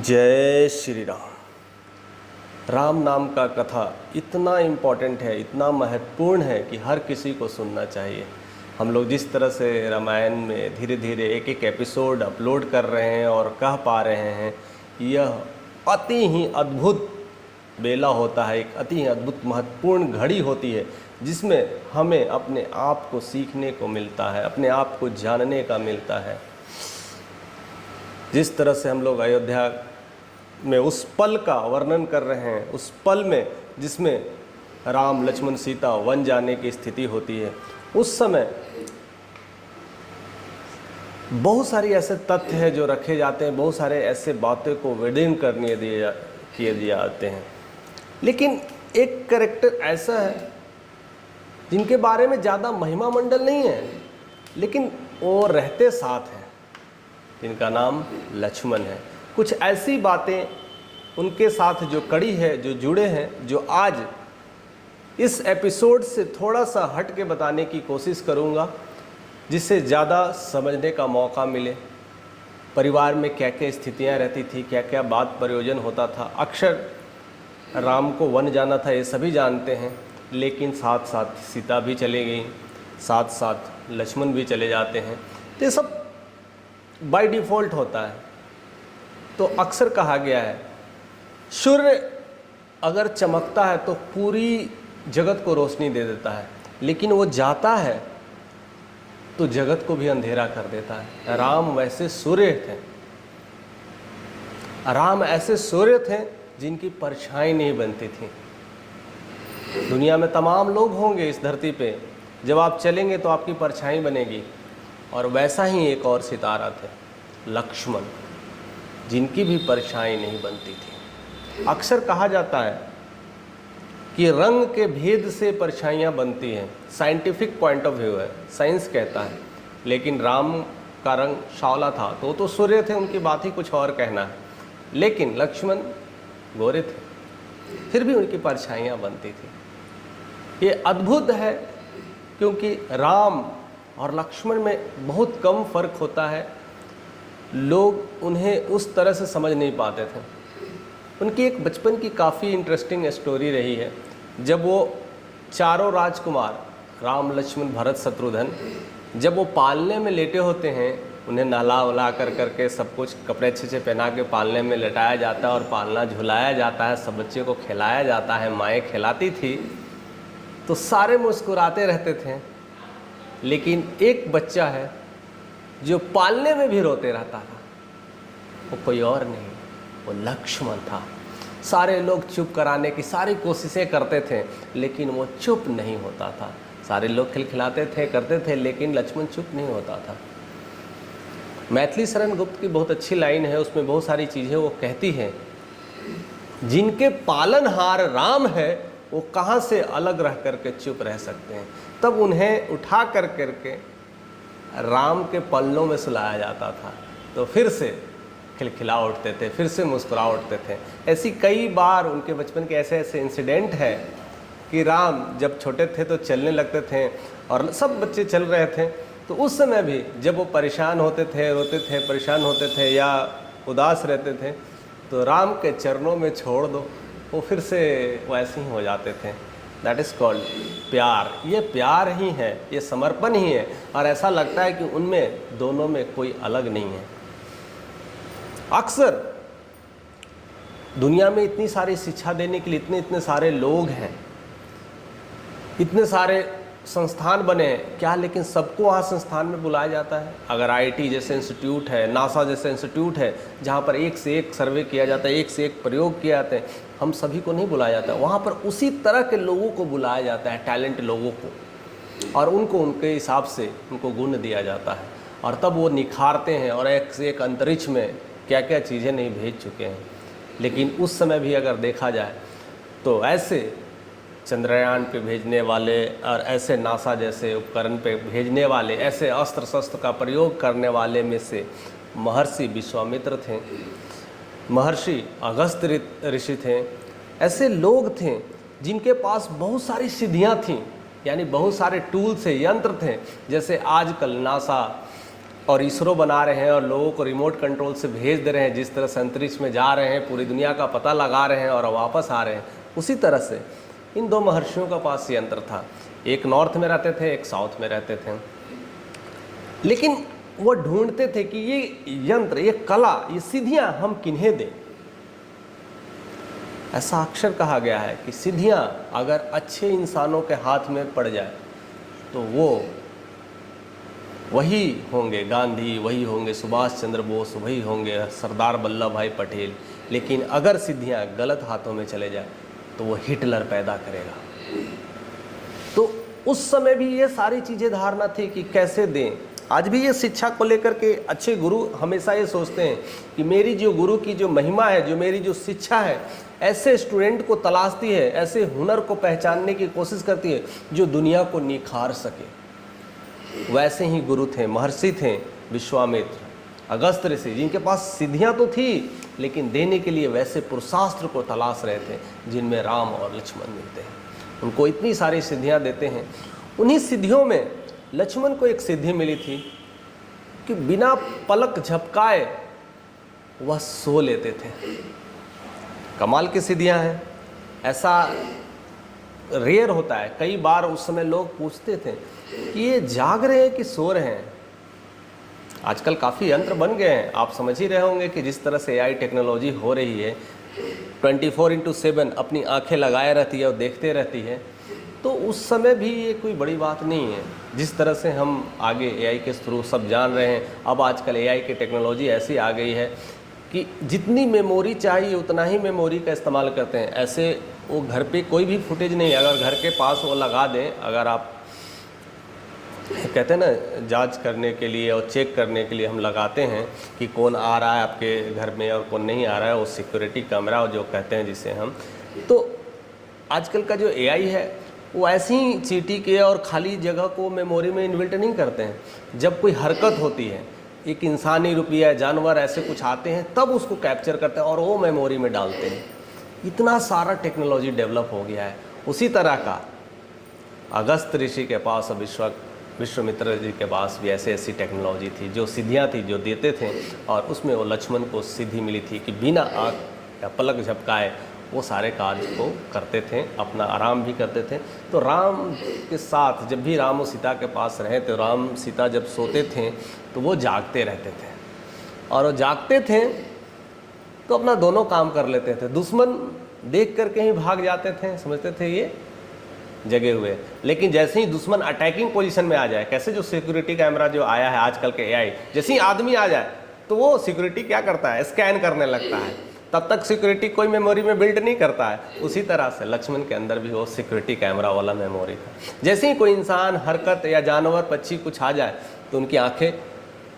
जय श्री राम। राम नाम का कथा इतना इम्पोर्टेंट है, इतना महत्वपूर्ण है कि हर किसी को सुनना चाहिए। हम लोग जिस तरह से रामायण में धीरे धीरे एक एक एपिसोड अपलोड कर रहे हैं और कह पा रहे हैं, यह अति ही अद्भुत बेला होता है, एक अति ही अद्भुत महत्वपूर्ण घड़ी होती है जिसमें हमें अपने आप को सीखने को मिलता है, अपने आप को जानने का मिलता है। जिस तरह से हम लोग अयोध्या में उस पल का वर्णन कर रहे हैं, उस पल में जिसमें राम लक्ष्मण सीता वन जाने की स्थिति होती है, उस समय बहुत सारी ऐसे तथ्य हैं जो रखे जाते हैं, बहुत सारे ऐसे बातें को विडीम करने किए जाते हैं। लेकिन एक कैरेक्टर ऐसा है जिनके बारे में ज़्यादा महिमा मंडल नहीं है, लेकिन वो रहते साथ हैं, जिनका नाम लक्ष्मण है। कुछ ऐसी बातें उनके साथ जो कड़ी है, जो जुड़े हैं, जो आज इस एपिसोड से थोड़ा सा हट के बताने की कोशिश करूँगा, जिससे ज़्यादा समझने का मौका मिले। परिवार में क्या क्या स्थितियाँ रहती थी, क्या क्या बात प्रयोजन होता था। अक्सर राम को वन जाना था, ये सभी जानते हैं, लेकिन साथ साथ सीता भी चली गई, साथ साथ लक्ष्मण भी चले जाते हैं। तो ये सब बाय डिफ़ॉल्ट होता है। तो अक्सर कहा गया है, सूर्य अगर चमकता है तो पूरी जगत को रोशनी दे देता है, लेकिन वो जाता है तो जगत को भी अंधेरा कर देता है। राम वैसे सूर्य थे, राम ऐसे सूर्य थे जिनकी परछाई नहीं बनती थी। दुनिया में तमाम लोग होंगे इस धरती पे, जब आप चलेंगे तो आपकी परछाई बनेगी, और वैसा ही एक और सितारा थे लक्ष्मण, जिनकी भी परछाई नहीं बनती थी। अक्सर कहा जाता है कि रंग के भेद से परछाइयाँ बनती हैं, साइंटिफिक पॉइंट ऑफ व्यू है, साइंस कहता है। लेकिन राम का रंग सांवला था तो वो तो सूर्य थे, उनकी बात ही कुछ और कहना है। लेकिन लक्ष्मण गोरे थे, फिर भी उनकी परछाइयाँ बनती थी। ये अद्भुत है, क्योंकि राम और लक्ष्मण में बहुत कम फर्क होता है। लोग उन्हें उस तरह से समझ नहीं पाते थे। उनकी एक बचपन की काफ़ी इंटरेस्टिंग स्टोरी रही है। जब वो चारों राजकुमार राम लक्ष्मण भरत शत्रुघ्न, जब वो पालने में लेटे होते हैं, उन्हें नहला वला करके सब कुछ कपड़े अच्छे से पहना के पालने में लेटाया जाता है और पालना झुलाया जाता है, सब बच्चे को खिलाया जाता है, माएँ खिलाती थी, तो सारे मुस्कुराते रहते थे। लेकिन एक बच्चा है जो पालने में भी रोते रहता था, वो कोई और नहीं, वो लक्ष्मण था। सारे लोग चुप कराने की सारी कोशिशें करते थे, लेकिन वो चुप नहीं होता था। सारे लोग खिलखिलाते थे, करते थे, लेकिन लक्ष्मण चुप नहीं होता था। मैथिली शरण गुप्त की बहुत अच्छी लाइन है, उसमें बहुत सारी चीज़ें वो कहती हैं, जिनके पालनहार राम है वो कहाँ से अलग रह करके चुप रह सकते हैं। तब उन्हें उठा करके राम के पल्लों में सुलाया जाता था, तो फिर से खिलखिला उठते थे, फिर से मुस्कुरा उठते थे। ऐसी कई बार उनके बचपन के ऐसे ऐसे इंसिडेंट है कि राम जब छोटे थे तो चलने लगते थे और सब बच्चे चल रहे थे, तो उस समय भी जब वो परेशान होते थे, रोते थे, परेशान होते थे या उदास रहते थे, तो राम के चरणों में छोड़ दो, वो फिर से वैसे ही हो जाते थे। दैट इज़ कॉल्ड प्यार। ये प्यार ही है, ये समर्पण ही है, और ऐसा लगता है कि उनमें दोनों में कोई अलग नहीं है। अक्सर दुनिया में इतनी सारी शिक्षा देने के लिए इतने सारे लोग हैं, इतने सारे संस्थान बने हैं क्या, लेकिन सबको वहाँ संस्थान में बुलाया जाता है। अगर आईटी जैसे इंस्टीट्यूट है, नासा जैसे इंस्टीट्यूट है, जहाँ पर एक से एक सर्वे किया जाता है, एक से एक प्रयोग किए जाते हैं, हम सभी को नहीं बुलाया जाता। वहाँ पर उसी तरह के लोगों को बुलाया जाता है, टैलेंट लोगों को, और उनको उनके हिसाब से उनको गुण दिया जाता है, और तब वो निखारते हैं और एक से एक अंतरिक्ष में क्या क्या चीज़ें नहीं भेज चुके हैं। लेकिन उस समय भी अगर देखा जाए तो ऐसे चंद्रयान पे भेजने वाले और ऐसे नासा जैसे उपकरण पे भेजने वाले, ऐसे अस्त्र शस्त्र का प्रयोग करने वाले में से महर्षि विश्वामित्र थे, महर्षि अगस्त ऋषि थे। ऐसे लोग थे जिनके पास बहुत सारी सिद्धियां थीं, यानी बहुत सारे टूल्स थे, यंत्र थे। जैसे आजकल नासा और इसरो बना रहे हैं और लोगों को रिमोट कंट्रोल से भेज दे रहे हैं, जिस तरह से अंतरिक्ष में जा रहे हैं, पूरी दुनिया का पता लगा रहे हैं और वापस आ रहे हैं, उसी तरह से इन दो महर्षियों का पास यंत्र था। एक नॉर्थ में रहते थे, एक साउथ में रहते थे, लेकिन वो ढूंढते थे कि ये यंत्र, ये कला, ये सिद्धियां हम किन्हें दें। ऐसा अक्सर कहा गया है कि सिद्धियां अगर अच्छे इंसानों के हाथ में पड़ जाए तो वो वही होंगे गांधी, वही होंगे सुभाष चंद्र बोस, वही होंगे सरदार वल्लभ भाई पटेल। लेकिन अगर सिद्धियां गलत हाथों में चले जाए तो वो हिटलर पैदा करेगा। तो उस समय भी ये सारी चीज़ें धारणा थी कि कैसे दें। आज भी ये शिक्षा को लेकर के अच्छे गुरु हमेशा ये सोचते हैं कि मेरी जो गुरु की जो महिमा है, जो मेरी जो शिक्षा है, ऐसे स्टूडेंट को तलाशती है, ऐसे हुनर को पहचानने की कोशिश करती है जो दुनिया को निखार सके। वैसे ही गुरु थे, महर्षि थे विश्वामित्र, अगस्त ऋषि, जिनके पास सिद्धियां तो थी लेकिन देने के लिए वैसे पुरुषास्त्र को तलाश रहे थे जिनमें राम और लक्ष्मण मिलते हैं। उनको इतनी सारी सिद्धियां देते हैं। उन्हीं सिद्धियों में लक्ष्मण को एक सिद्धि मिली थी कि बिना पलक झपकाए वह सो लेते थे। कमाल की सिद्धियां हैं, ऐसा रेयर होता है। कई बार उस समय लोग पूछते थे कि ये जाग रहे हैं कि सो रहे हैं। आजकल काफ़ी यंत्र बन गए हैं, आप समझ ही रहे होंगे कि जिस तरह से AI टेक्नोलॉजी हो रही है, 24/7 अपनी आंखें लगाए रहती है और देखते रहती है। तो उस समय भी ये कोई बड़ी बात नहीं है। जिस तरह से हम आगे AI के थ्रू सब जान रहे हैं, अब आजकल AI की टेक्नोलॉजी ऐसी आ गई है कि जितनी मेमोरी चाहिए उतना ही मेमोरी का इस्तेमाल करते हैं। ऐसे वो घर पे कोई भी फुटेज नहीं, अगर घर के पास वो लगा दें, अगर आप कहते हैं ना जांच करने के लिए और चेक करने के लिए हम लगाते हैं कि कौन आ रहा है आपके घर में और कौन नहीं आ रहा है, वो सिक्योरिटी कैमरा जो कहते हैं जिसे हम, तो आजकल का जो AI है वो ऐसी ही चीटी के और खाली जगह को मेमोरी में इन्बिल्ट नहीं करते हैं। जब कोई हरकत होती है, एक इंसानी रूप या जानवर ऐसे कुछ आते हैं, तब उसको कैप्चर करते हैं और वो मेमोरी में डालते हैं। इतना सारा टेक्नोलॉजी डेवलप हो गया है। उसी तरह का अगस्त ऋषि के पास और विश्वामित्र जी के पास भी ऐसी टेक्नोलॉजी थी, जो सिद्धियां थी, जो देते थे। और उसमें वो लक्ष्मण को सिद्धि मिली थी कि बिना आँख या पलक झपकाए वो सारे कार्य को करते थे, अपना आराम भी करते थे। तो राम के साथ जब भी राम और सीता के पास रहे तो राम सीता जब सोते थे तो वो जागते रहते थे, और वो जागते थे तो अपना दोनों काम कर लेते थे। दुश्मन देख करके ही भाग जाते थे, समझते थे ये जगे हुए। लेकिन जैसे ही दुश्मन अटैकिंग पोजीशन में आ जाए, कैसे जो सिक्योरिटी कैमरा जो आया है आजकल के AI, जैसे ही आदमी आ जाए तो वो सिक्योरिटी क्या करता है, स्कैन करने लगता है। तब तक सिक्योरिटी कोई मेमोरी में बिल्ड नहीं करता है। उसी तरह से लक्ष्मण के अंदर भी वो सिक्योरिटी कैमरा वाला मेमोरी था। जैसे ही कोई इंसान, हरकत या जानवर, पक्षी कुछ आ जाए तो उनकी आंखें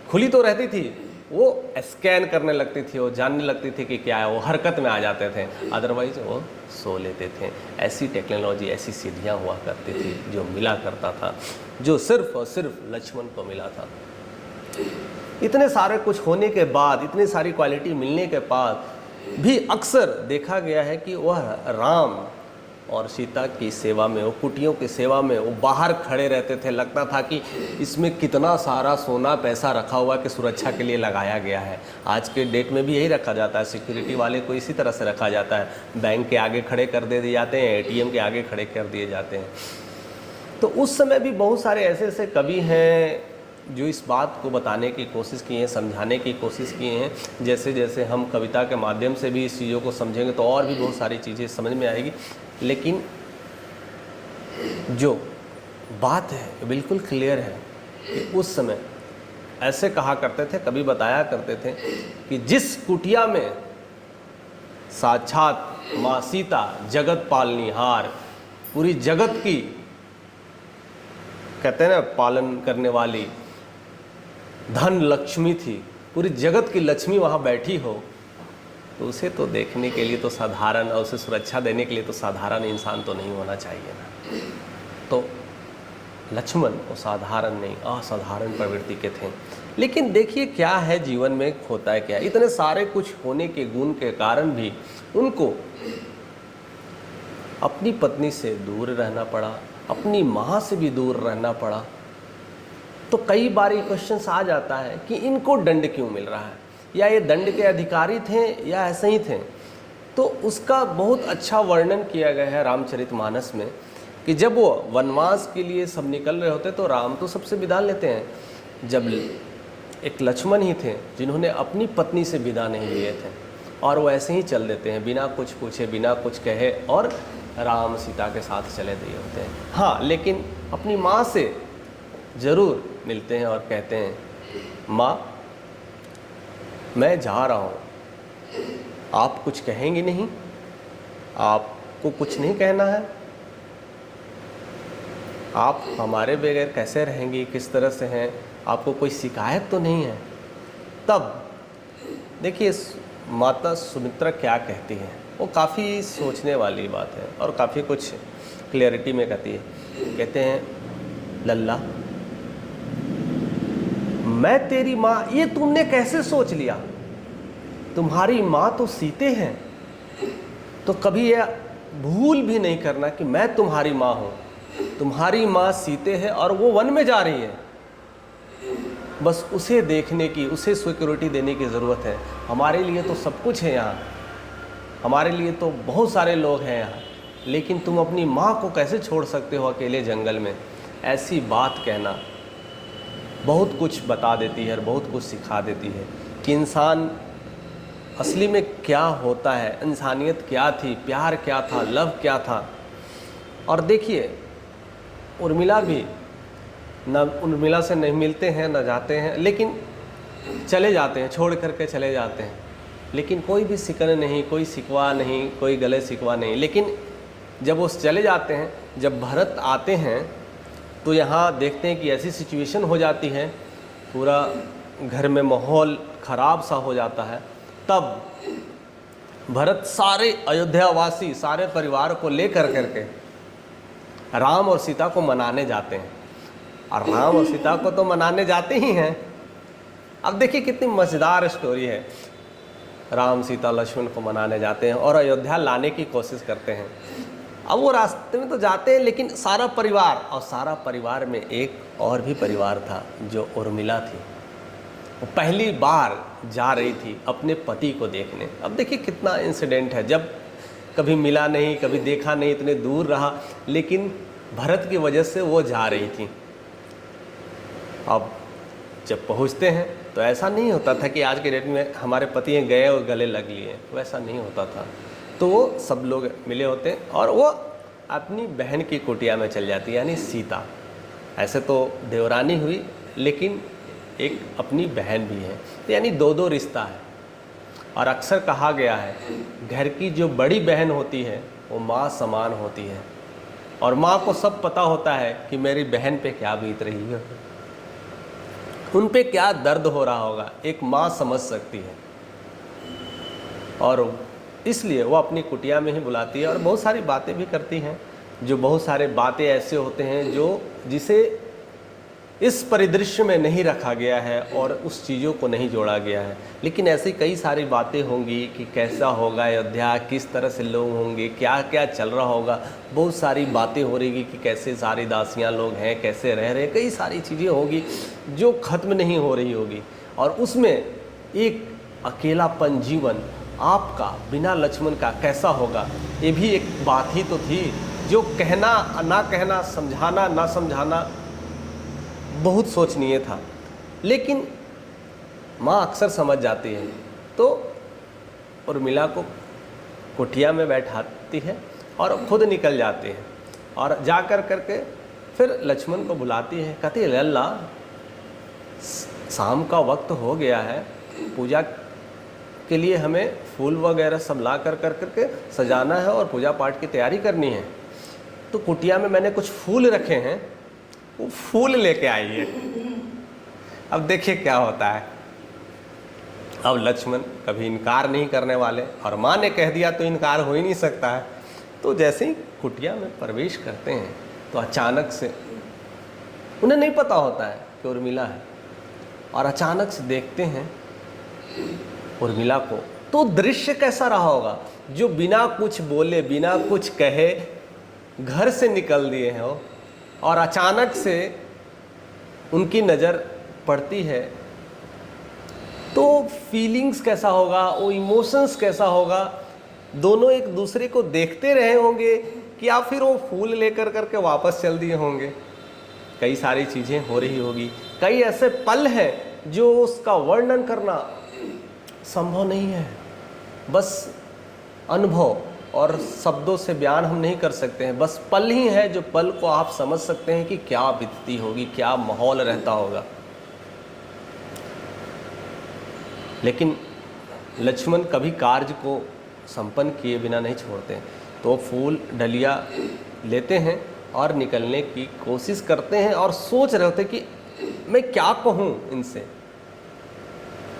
खुली तो रहती थी, वो स्कैन करने लगती थी, वो जानने लगती थी कि क्या है, वो हरकत में आ जाते थे, अदरवाइज वो सो लेते थे। ऐसी टेक्नोलॉजी, ऐसी सिद्धियां हुआ करती थी जो मिला करता था, जो सिर्फ और सिर्फ लक्ष्मण को मिला था। इतने सारे कुछ होने के बाद, इतनी सारी क्वालिटी मिलने के बाद भी अक्सर देखा गया है कि वह राम और सीता की सेवा में, वो कुटियों की सेवा में वो बाहर खड़े रहते थे। लगता था कि इसमें कितना सारा सोना पैसा रखा हुआ कि सुरक्षा के लिए लगाया गया है। आज के डेट में भी यही रखा जाता है, सिक्योरिटी वाले को इसी तरह से रखा जाता है। बैंक के आगे खड़े कर दिए जाते हैं, ATM के आगे खड़े कर दिए जाते हैं। तो उस समय भी बहुत सारे ऐसे कवि हैं जो इस बात को बताने की कोशिश किए हैं, समझाने की कोशिश किए हैं। जैसे जैसे हम कविता के माध्यम से भी इस चीज़ों को समझेंगे तो और भी बहुत सारी चीज़ें समझ में आएगी। लेकिन जो बात है बिल्कुल क्लियर है कि उस समय ऐसे कहा करते थे, कभी बताया करते थे कि जिस कुटिया में साक्षात माँ सीता जगत पालनिहार, पूरी जगत की कहते हैं ना पालन करने वाली धन लक्ष्मी थी, पूरी जगत की लक्ष्मी वहाँ बैठी हो, तो उसे तो देखने के लिए तो साधारण, और उसे सुरक्षा देने के लिए तो साधारण इंसान तो नहीं होना चाहिए ना। तो लक्ष्मण वो साधारण नहीं, असाधारण प्रवृत्ति के थे। लेकिन देखिए क्या है जीवन में होता है क्या, इतने सारे कुछ होने के गुण के कारण भी उनको अपनी पत्नी से दूर रहना पड़ा, अपनी माँ से भी दूर रहना पड़ा। तो कई बार ये क्वेश्चन आ जाता है कि इनको दंड क्यों मिल रहा है, या ये दंड के अधिकारी थे या ऐसे ही थे। तो उसका बहुत अच्छा वर्णन किया गया है रामचरितमानस में कि जब वो वनवास के लिए सब निकल रहे होते तो राम तो सबसे विदा लेते हैं। जब एक लक्ष्मण ही थे जिन्होंने अपनी पत्नी से विदा नहीं लिए थे, और वो ऐसे ही चल देते हैं बिना कुछ पूछे बिना कुछ कहे, और राम सीता के साथ चले दिए होते हैं। हाँ, लेकिन अपनी माँ से ज़रूर मिलते हैं और कहते हैं, माँ मैं जा रहा हूँ, आप कुछ कहेंगे नहीं, आपको कुछ नहीं कहना है, आप हमारे बगैर कैसे रहेंगी, किस तरह से हैं, आपको कोई शिकायत तो नहीं है। तब देखिए माता सुमित्रा क्या कहती हैं, वो काफ़ी सोचने वाली बात है और काफ़ी कुछ क्लियरिटी में कहती है। कहते हैं, लल्ला मैं तेरी माँ, ये तुमने कैसे सोच लिया? तुम्हारी माँ तो सीते हैं, तो कभी यह भूल भी नहीं करना कि मैं तुम्हारी माँ हूँ। तुम्हारी माँ सीते है और वो वन में जा रही है, बस उसे देखने की, उसे सिक्योरिटी देने की ज़रूरत है। हमारे लिए तो सब कुछ है यहाँ, हमारे लिए तो बहुत सारे लोग हैं यहाँ, लेकिन तुम अपनी माँ को कैसे छोड़ सकते हो अकेले जंगल में? ऐसी बात कहना बहुत कुछ बता देती है और बहुत कुछ सिखा देती है कि इंसान असली में क्या होता है, इंसानियत क्या थी, प्यार क्या था, लव क्या था। और देखिए उर्मिला भी न उर्मिला से नहीं मिलते हैं, न जाते हैं, लेकिन चले जाते हैं, छोड़ करके चले जाते हैं, लेकिन कोई भी शिकन नहीं, कोई शिकवा नहीं, कोई गले शिकवा नहीं। लेकिन जब वो चले जाते हैं, जब भरत आते हैं तो यहाँ देखते हैं कि ऐसी सिचुएशन हो जाती है, पूरा घर में माहौल ख़राब सा हो जाता है। तब भरत सारे अयोध्यावासी, सारे परिवार को लेकर करके राम और सीता को मनाने जाते हैं। और राम और सीता को तो मनाने जाते ही हैं। अब देखिए कितनी मज़ेदार स्टोरी है। राम सीता लक्ष्मण को मनाने जाते हैं और अयोध्या लाने की कोशिश करते हैं। अब वो रास्ते में तो जाते हैं, लेकिन सारा परिवार, और सारा परिवार में एक और भी परिवार था जो उर्मिला थी। वो पहली बार जा रही थी अपने पति को देखने। अब देखिए कितना इंसिडेंट है, जब कभी मिला नहीं, कभी देखा नहीं, इतने दूर रहा, लेकिन भरत की वजह से वो जा रही थी। अब जब पहुंचते हैं तो ऐसा नहीं होता था कि आज के डेट में हमारे पति गए और गले लग लिए, वैसा नहीं होता था। तो वो सब लोग मिले होते और वो अपनी बहन की कुटिया में चल जाती, यानी सीता। ऐसे तो देवरानी हुई, लेकिन एक अपनी बहन भी है, यानी दो दो रिश्ता है। और अक्सर कहा गया है घर की जो बड़ी बहन होती है वो माँ समान होती है, और माँ को सब पता होता है कि मेरी बहन पे क्या बीत रही है, उन पे क्या दर्द हो रहा होगा, एक माँ समझ सकती है। और इसलिए वो अपनी कुटिया में ही बुलाती है और बहुत सारी बातें भी करती हैं, जो बहुत सारे बातें ऐसे होते हैं जो जिसे इस परिदृश्य में नहीं रखा गया है और उस चीज़ों को नहीं जोड़ा गया है। लेकिन ऐसी कई सारी बातें होंगी कि कैसा होगा अयोध्या, किस तरह से लोग होंगे, क्या क्या चल रहा होगा, बहुत सारी बातें हो रही कि कैसे सारी दासियां लोग हैं, कैसे रह रहे, कई सारी चीज़ें होगी जो ख़त्म नहीं हो रही होगी। और उसमें एक अकेलापन जीवन आपका बिना लक्ष्मण का कैसा होगा, ये भी एक बात ही तो थी, जो कहना ना कहना, समझाना ना समझाना बहुत सोचनीय था। लेकिन माँ अक्सर समझ जाती है, तो उर्मिला को कुटिया में बैठाती है और खुद निकल जाती है, और जा कर करके फिर लक्ष्मण को बुलाती है। कहती है, लल्ला शाम का वक्त हो गया है, पूजा के लिए हमें फूल वगैरह सब ला कर करके सजाना है और पूजा पाठ की तैयारी करनी है। तो कुटिया में मैंने कुछ फूल रखे हैं, वो फूल लेके आई है। अब देखिए क्या होता है। अब लक्ष्मण कभी इनकार नहीं करने वाले, और माँ ने कह दिया तो इनकार हो ही नहीं सकता है। तो जैसे ही कुटिया में प्रवेश करते हैं तो अचानक से, उन्हें नहीं पता होता है कि उर्मिला है, और अचानक से देखते हैं उर्मिला को। तो दृश्य कैसा रहा होगा, जो बिना कुछ बोले बिना कुछ कहे घर से निकल दिए हैं और अचानक से उनकी नज़र पड़ती है तो फीलिंग्स कैसा होगा, वो इमोशंस कैसा होगा, दोनों एक दूसरे को देखते रहे होंगे कि या फिर वो फूल लेकर करके वापस चल दिए होंगे। कई सारी चीज़ें हो रही होगी, कई ऐसे पल हैं जो उसका वर्णन करना संभव नहीं है, बस अनुभव और शब्दों से बयान हम नहीं कर सकते हैं। बस पल ही है जो पल को आप समझ सकते हैं कि क्या बीतती होगी, क्या माहौल रहता होगा। लेकिन लक्ष्मण कभी कार्य को संपन्न किए बिना नहीं छोड़ते हैं, तो फूल डलिया लेते हैं और निकलने की कोशिश करते हैं और सोच रहे होते कि मैं क्या कहूँ इनसे,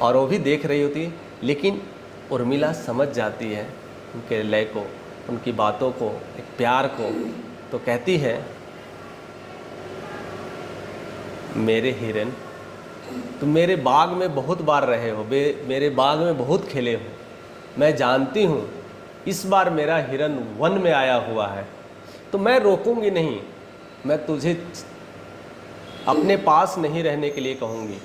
और वो भी देख रही होती है। लेकिन उर्मिला समझ जाती है उनके लय को, उनकी बातों को, एक प्यार को, तो कहती है, मेरे हिरन, तुम मेरे बाग में बहुत बार रहे हो, मेरे बाग में बहुत खेले हो, मैं जानती हूँ इस बार मेरा हिरन वन में आया हुआ है, तो मैं रोकूंगी नहीं, मैं तुझे अपने पास नहीं रहने के लिए कहूँगी।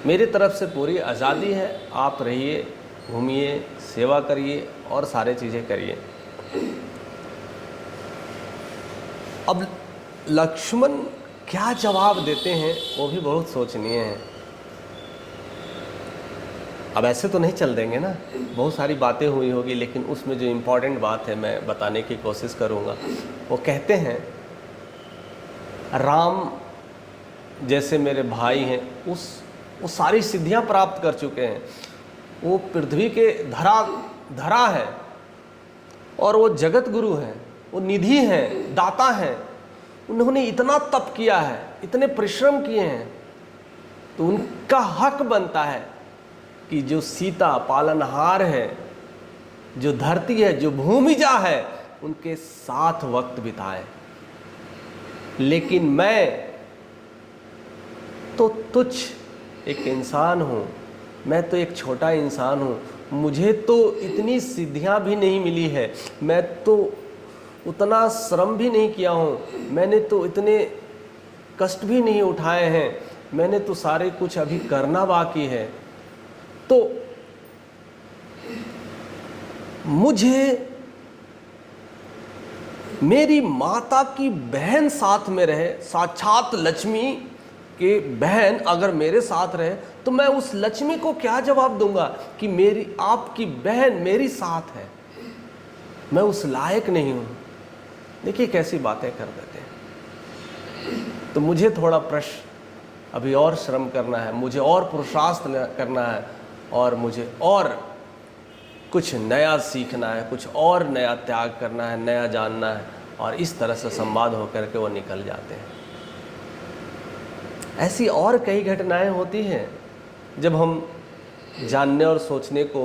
मेरी तरफ से पूरी आज़ादी है, आप रहिए, घूमिए, सेवा करिए और सारे चीज़ें करिए। अब लक्ष्मण क्या जवाब देते हैं वो भी बहुत सोचनीय है। अब ऐसे तो नहीं चल देंगे ना, बहुत सारी बातें हुई होगी, लेकिन उसमें जो इम्पोर्टेंट बात है मैं बताने की कोशिश करूँगा। वो कहते हैं, राम जैसे मेरे भाई हैं, वो सारी सिद्धियां प्राप्त कर चुके हैं, वो पृथ्वी के धरा है और वो जगत गुरु हैं, वो निधि हैं, दाता हैं, उन्होंने इतना तप किया है, इतने परिश्रम किए हैं, तो उनका हक बनता है कि जो सीता पालनहार है, जो धरती है, जो भूमिजा है, उनके साथ वक्त बिताए। लेकिन मैं तो तुच्छ एक इंसान हूँ, मैं तो एक छोटा इंसान हूँ, मुझे तो इतनी सिद्धियाँ भी नहीं मिली है, मैं तो उतना श्रम भी नहीं किया हूँ, मैंने तो इतने कष्ट भी नहीं उठाए हैं, मैंने तो सारे कुछ अभी करना बाकी है, तो मुझे मेरी माता की बहन साथ में रहे, साक्षात लक्ष्मी कि बहन अगर मेरे साथ रहे तो मैं उस लक्ष्मी को क्या जवाब दूंगा कि मेरी आपकी बहन मेरी साथ है, मैं उस लायक नहीं हूं। देखिए कैसी बातें कर देते हैं। तो मुझे थोड़ा प्रश्न अभी और श्रम करना है, मुझे और पुरुषार्थ करना है, और मुझे और कुछ नया सीखना है, कुछ और नया त्याग करना है, नया जानना है, और इस तरह से संवाद होकर के वो निकल जाते हैं। ऐसी और कई घटनाएं होती हैं जब हम जानने और सोचने को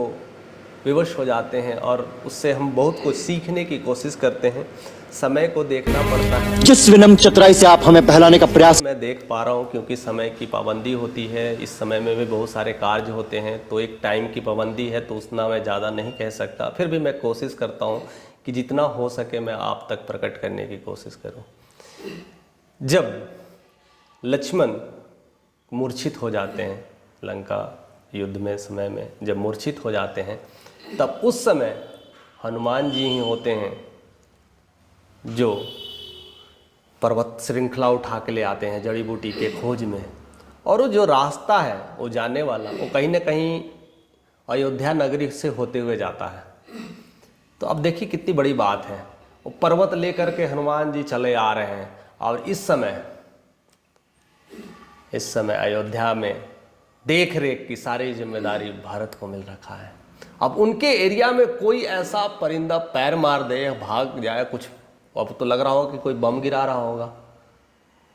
विवश हो जाते हैं और उससे हम बहुत कुछ सीखने की कोशिश करते हैं। समय को देखना पड़ता है। जिस विनम्र चतुराई से आप हमें बहलाने का प्रयास मैं देख पा रहा हूँ, क्योंकि समय की पाबंदी होती है, इस समय में भी बहुत सारे कार्य होते हैं, तो एक टाइम की पाबंदी है, तो उतना मैं ज़्यादा नहीं कह सकता। फिर भी मैं कोशिश करता हूँ कि जितना हो सके मैं आप तक प्रकट करने की कोशिश करूँ। जब लक्ष्मण मूर्छित हो जाते हैं लंका युद्ध में, समय में जब मूर्छित हो जाते हैं, तब उस समय हनुमान जी ही होते हैं जो पर्वत श्रृंखला उठा के ले आते हैं जड़ी बूटी के खोज में, और वो जो रास्ता है वो जाने वाला, वो कहीं ना कहीं अयोध्या नगरी से होते हुए जाता है। तो अब देखिए कितनी बड़ी बात है, वो पर्वत लेकर के हनुमान जी चले आ रहे हैं, और इस समय अयोध्या में देख रेख की सारी जिम्मेदारी भारत को मिल रखा है। अब उनके एरिया में कोई ऐसा परिंदा पैर मार दे, भाग जाए कुछ, अब तो लग रहा हो कि कोई बम गिरा रहा होगा,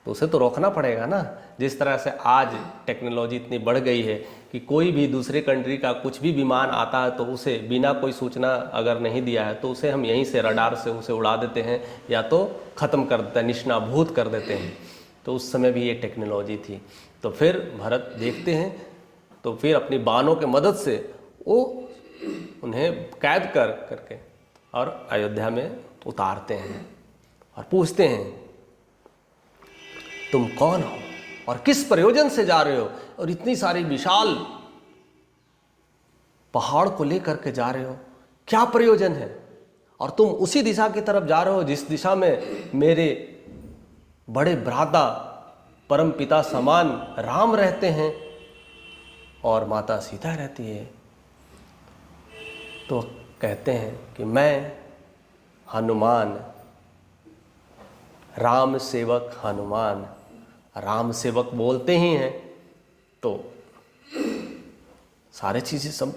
तो उसे तो रोकना पड़ेगा ना। जिस तरह से आज टेक्नोलॉजी इतनी बढ़ गई है कि कोई भी दूसरे कंट्री का कुछ भी विमान आता है तो उसे बिना कोई सूचना अगर नहीं दिया है तो उसे हम यहीं से रडार से उसे उड़ा देते हैं या तो ख़त्म कर देते हैं, निष्णाभूत कर देते हैं। तो उस समय भी ये टेक्नोलॉजी थी। तो फिर भरत देखते हैं, तो फिर अपनी बाणों के मदद से वो उन्हें कैद करके और अयोध्या में उतारते हैं और पूछते हैं तुम कौन हो और किस प्रयोजन से जा रहे हो, और इतनी सारी विशाल पहाड़ को लेकर के जा रहे हो, क्या प्रयोजन है? और तुम उसी दिशा की तरफ जा रहे हो जिस दिशा में मेरे बड़े भ्राता परम पिता समान राम रहते हैं और माता सीता रहती है। तो कहते हैं कि मैं हनुमान, राम सेवक हनुमान। राम सेवक बोलते ही हैं तो सारी चीज़ें सब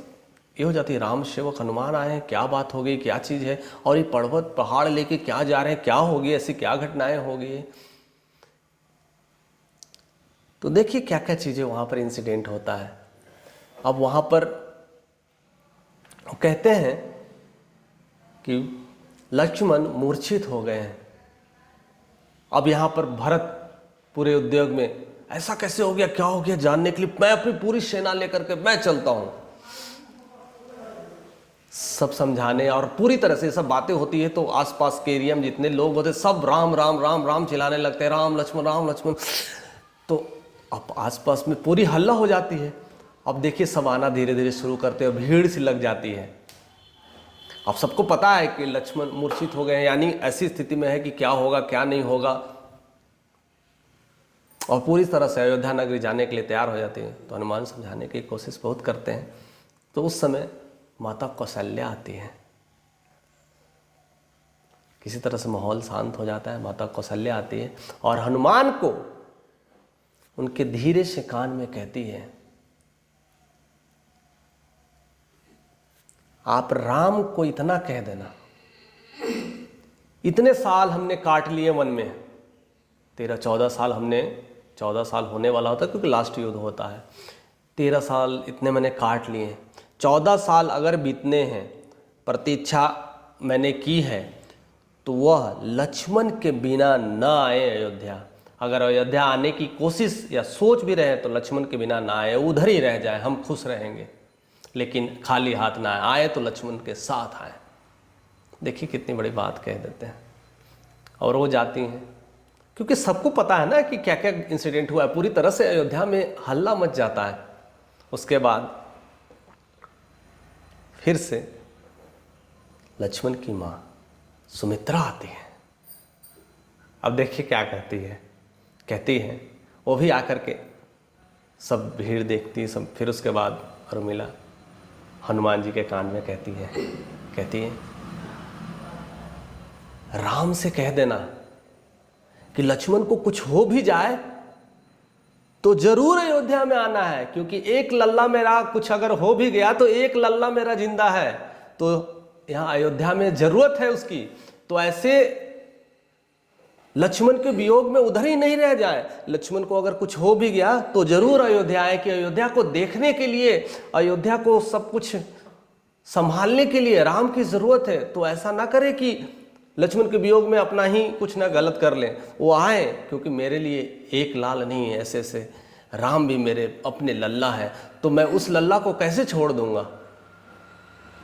ये हो जाती है, राम सेवक हनुमान आए हैं, क्या बात हो गई, क्या चीज़ है, और ये पर्वत पहाड़ लेके क्या जा रहे हैं, क्या हो गई, ऐसी क्या घटनाएं हो गई। तो देखिए क्या क्या चीज़ें वहाँ पर इंसिडेंट होता है। अब वहाँ पर कहते हैं कि लक्ष्मण मूर्छित हो गए हैं। अब यहाँ पर भरत पूरे उद्योग में ऐसा कैसे हो गया, क्या हो गया जानने के लिए मैं अपनी पूरी सेना लेकर के मैं चलता हूँ, सब समझाने, और पूरी तरह से सब बातें होती है तो आसपास के एरिया में जितने लोग होते सब राम राम राम राम चिल्लाने लगते हैं, राम लक्ष्मण। तो अब आसपास में पूरी हल्ला हो जाती है। अब देखिए सब आना धीरे धीरे शुरू करते हैं, भीड़ सी लग जाती है। अब सबको पता है कि लक्ष्मण मूर्छित हो गए हैं, यानी ऐसी स्थिति में है कि क्या होगा क्या नहीं होगा, और पूरी तरह से अयोध्या नगरी जाने के लिए तैयार हो जाते हैं। तो हनुमान समझाने की कोशिश बहुत करते हैं। तो उस समय माता कौशल्या आती है, किसी तरह से माहौल शांत हो जाता है। माता कौशल्या आती है और हनुमान को उनके धीरे से कान में कहती है, आप राम को इतना कह देना, इतने साल हमने काट लिए वन में, 13-14 साल हमने, 14 साल होने वाला होता है क्योंकि लास्ट युद्ध होता है, 13 साल इतने मैंने काट लिए, 14 साल अगर बीतने हैं, प्रतीक्षा मैंने की है, तो वह लक्ष्मण के बिना न आए अयोध्या। अगर अयोध्या आने की कोशिश या सोच भी रहे तो लक्ष्मण के बिना ना आए, उधर ही रह जाए, हम खुश रहेंगे, लेकिन खाली हाथ ना आए तो लक्ष्मण के साथ आए। देखिए कितनी बड़ी बात कह देते हैं। और वो जाती हैं क्योंकि सबको पता है ना कि क्या क्या इंसिडेंट हुआ है, पूरी तरह से अयोध्या में हल्ला मच जाता है। उसके बाद फिर से लक्ष्मण की माँ सुमित्रा आती है। अब देखिए क्या कहती है वो भी आकर के सब भीड़ देखती है सब। फिर उसके बाद उर्मिला हनुमान जी के कान में कहती है राम से कह देना कि लक्ष्मण को कुछ हो भी जाए तो जरूर अयोध्या में आना है, क्योंकि एक लल्ला मेरा कुछ अगर हो भी गया तो एक लल्ला मेरा जिंदा है, तो यहाँ अयोध्या में जरूरत है उसकी। तो ऐसे लक्ष्मण के वियोग में उधर ही नहीं रह जाए, लक्ष्मण को अगर कुछ हो भी गया तो जरूर अयोध्या आए, कि अयोध्या को देखने के लिए, अयोध्या को सब कुछ संभालने के लिए राम की जरूरत है। तो ऐसा ना करे कि लक्ष्मण के वियोग में अपना ही कुछ ना गलत कर लें, वो आए, क्योंकि मेरे लिए एक लाल नहीं है, ऐसे ऐसे राम भी मेरे अपने लल्ला है, तो मैं उस लल्ला को कैसे छोड़ दूंगा।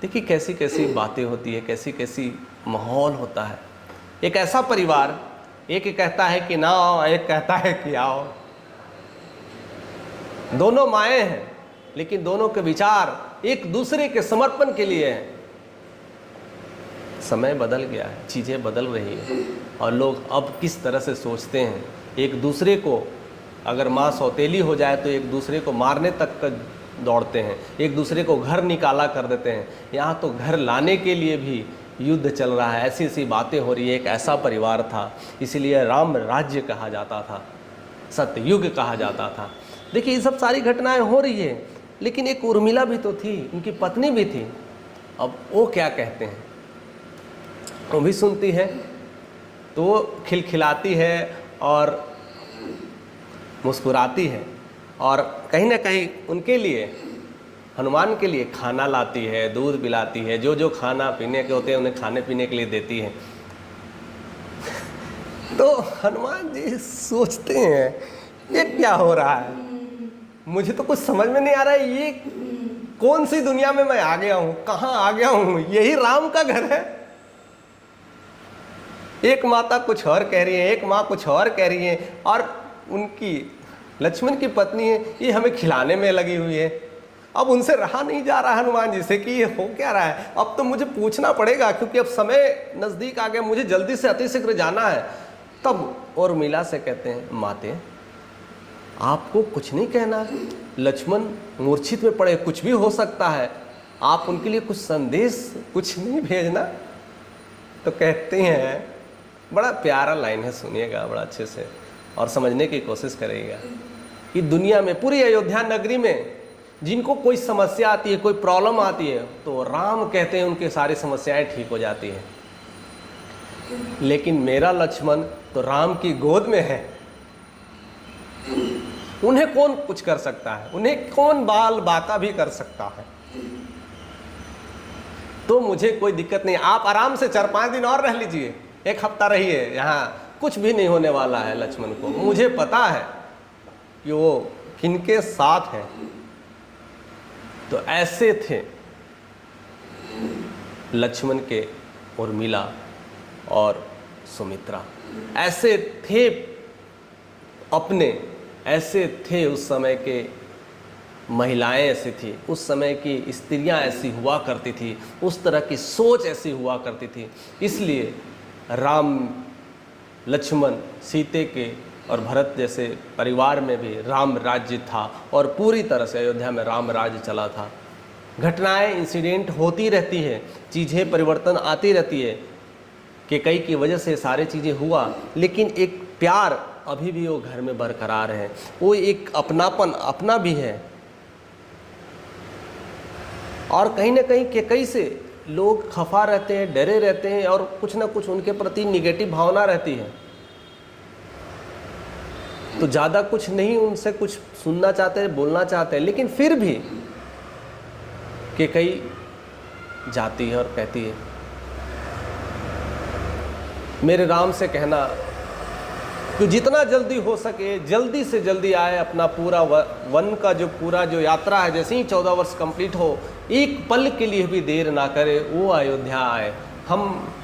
देखिए कैसी कैसी बातें होती है, कैसी कैसी माहौल होता है। एक ऐसा परिवार, एक कहता है कि ना आओ, एक कहता है कि आओ, दोनों माएँ हैं लेकिन दोनों के विचार एक दूसरे के समर्पण के लिए हैं। समय बदल गया है, चीज़ें बदल रही हैं, और लोग अब किस तरह से सोचते हैं। एक दूसरे को अगर माँ सौतेली हो जाए तो एक दूसरे को मारने तक का दौड़ते हैं, एक दूसरे को घर निकाला कर देते हैं। यहाँ तो घर लाने के लिए भी युद्ध चल रहा है, ऐसी ऐसी बातें हो रही है। एक ऐसा परिवार था, इसीलिए राम राज्य कहा जाता था, सत्ययुग कहा जाता था। देखिए ये सब सारी घटनाएं हो रही है, लेकिन एक उर्मिला भी तो थी, उनकी पत्नी भी थी। अब वो क्या कहते हैं, वो भी सुनती है, तो वो खिलखिलाती है और मुस्कुराती है, और कहीं ना कहीं उनके लिए, हनुमान के लिए खाना लाती है, दूध पिलाती है, जो जो खाना पीने के होते हैं उन्हें खाने पीने के लिए देती है। तो हनुमान जी सोचते हैं ये क्या हो रहा है, मुझे तो कुछ समझ में नहीं आ रहा है, ये कौन सी दुनिया में मैं आ गया हूँ, कहाँ आ गया हूँ, यही राम का घर है। एक माता कुछ और कह रही है, एक माँ कुछ और कह रही है, और उनकी लक्ष्मण की पत्नी है, ये हमें खिलाने में लगी हुई है। अब उनसे रहा नहीं जा रहा हनुमान जी से कि ये हो क्या रहा है। अब तो मुझे पूछना पड़ेगा, क्योंकि अब समय नज़दीक आ गया, मुझे जल्दी से अतिशीघ्र जाना है। तब उर्मिला से कहते हैं, माते आपको कुछ नहीं कहना, लक्ष्मण मूर्छित में पड़े, कुछ भी हो सकता है, आप उनके लिए कुछ संदेश कुछ नहीं भेजना। तो कहते हैं, बड़ा प्यारा लाइन है, सुनिएगा बड़ा अच्छे से और समझने की कोशिश करिएगा कि दुनिया में, पूरी अयोध्या नगरी में जिनको कोई समस्या आती है, कोई प्रॉब्लम आती है, तो राम कहते हैं उनकी सारी समस्याएं ठीक हो जाती हैं। लेकिन मेरा लक्ष्मण तो राम की गोद में है, उन्हें कौन कुछ कर सकता है, उन्हें कौन बाल बाका भी कर सकता है। तो मुझे कोई दिक्कत नहीं, आप आराम से 4-5 दिन और रह लीजिए, 1 हफ्ता रहिए, यहाँ कुछ भी नहीं होने वाला है लक्ष्मण को। मुझे पता है कि वो किनके साथ हैं। तो ऐसे थे लक्ष्मण के उर्मिला और सुमित्रा, ऐसे थे अपने, ऐसे थे उस समय के महिलाएं ऐसी थी, उस समय की स्त्रियां ऐसी हुआ करती थी, उस तरह की सोच ऐसी हुआ करती थी। इसलिए राम, लक्ष्मण, सीते के और भरत जैसे परिवार में भी राम राज्य था और पूरी तरह से अयोध्या में राम राज्य चला था। घटनाएं, इंसिडेंट होती रहती है, चीज़ें परिवर्तन आती रहती है, कि कई की वजह से सारी चीज़ें हुआ, लेकिन एक प्यार अभी भी वो घर में बरकरार है, वो एक अपनापन अपना भी है। और कहीं ना कहीं कैकई से लोग खफा रहते हैं, डरे रहते हैं और कुछ ना कुछ उनके प्रति निगेटिव भावना रहती है, तो ज़्यादा कुछ नहीं उनसे कुछ सुनना चाहते हैं, बोलना चाहते हैं। लेकिन फिर भी कैकई जाती है और कहती है, मेरे राम से कहना कि जितना जल्दी हो सके जल्दी से जल्दी आए, अपना पूरा वन का जो पूरा जो यात्रा है, जैसे ही 14 वर्ष कंप्लीट हो, एक पल के लिए भी देर ना करे, वो अयोध्या आए। हम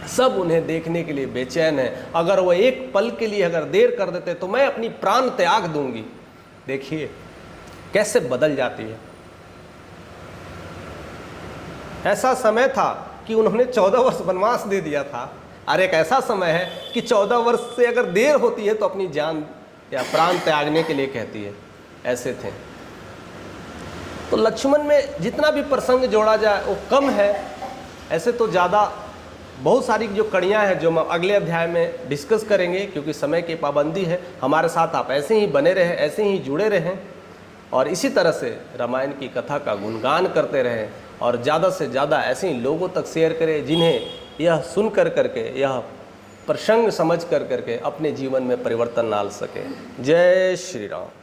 सब उन्हें देखने के लिए बेचैन हैं। अगर वो एक पल के लिए अगर देर कर देते तो मैं अपनी प्राण त्याग दूंगी। देखिए कैसे बदल जाती है। ऐसा समय था कि उन्होंने 14 वर्ष वनवास दे दिया था, और एक ऐसा समय है कि 14 वर्ष से अगर देर होती है तो अपनी जान या प्राण त्यागने के लिए कहती है। ऐसे थे। तो लक्ष्मण में जितना भी प्रसंग जोड़ा जाए वो कम है। ऐसे तो ज़्यादा बहुत सारी जो कड़ियाँ हैं जो हम अगले अध्याय में डिस्कस करेंगे, क्योंकि समय की पाबंदी है। हमारे साथ आप ऐसे ही बने रहें, ऐसे ही जुड़े रहें और इसी तरह से रामायण की कथा का गुणगान करते रहें और ज़्यादा से ज़्यादा ऐसे ही लोगों तक शेयर करें जिन्हें यह सुन करके, यह प्रसंग समझ करके अपने जीवन में परिवर्तन ला सके। जय श्री राम।